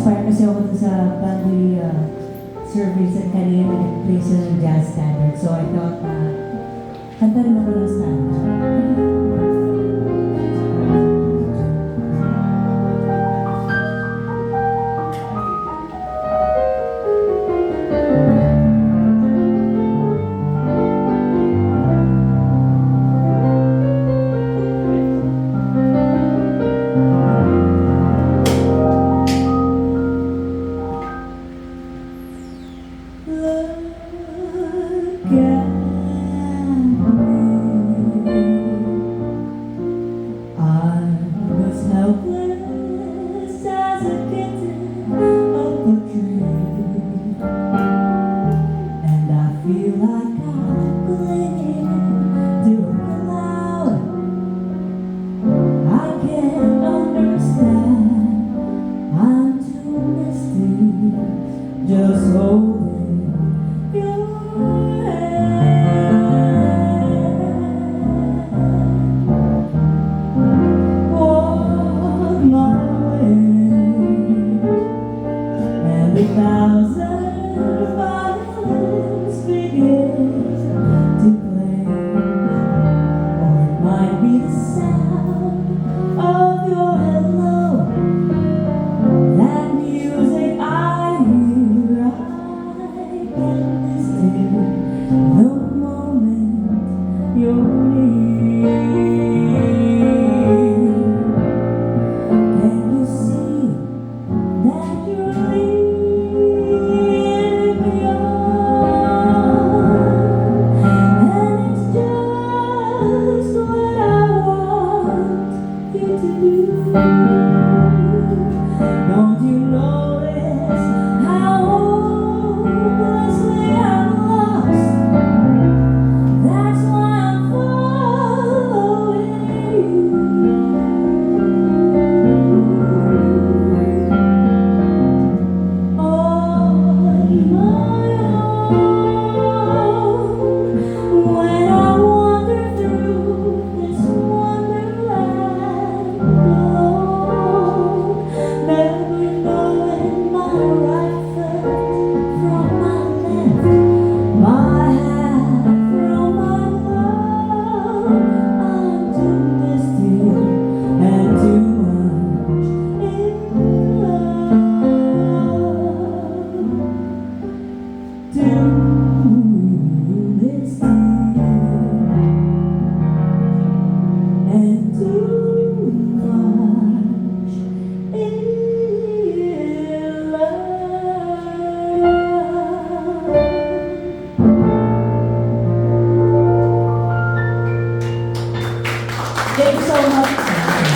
na-inspire kasi ako dun sa family service at kanina nag-play sila ng jazz standard. So I thought kanta rin ako ng standard. Just holding your hand, walk my way, and the thousand violins begin to play, or it might be the sound of your hello, that music I hear. The moment you're near, can you see that you're leaving beyond? And it's just what I want you to do. Don't you notice how hopelessly I'm lost? That's why I'm following you. On my own, when I wander through this wonderland alone, never knowing my right foot from my left, my hand from my love. I'm too misty and too much in love. Too misty and too much in love. Thank you so much.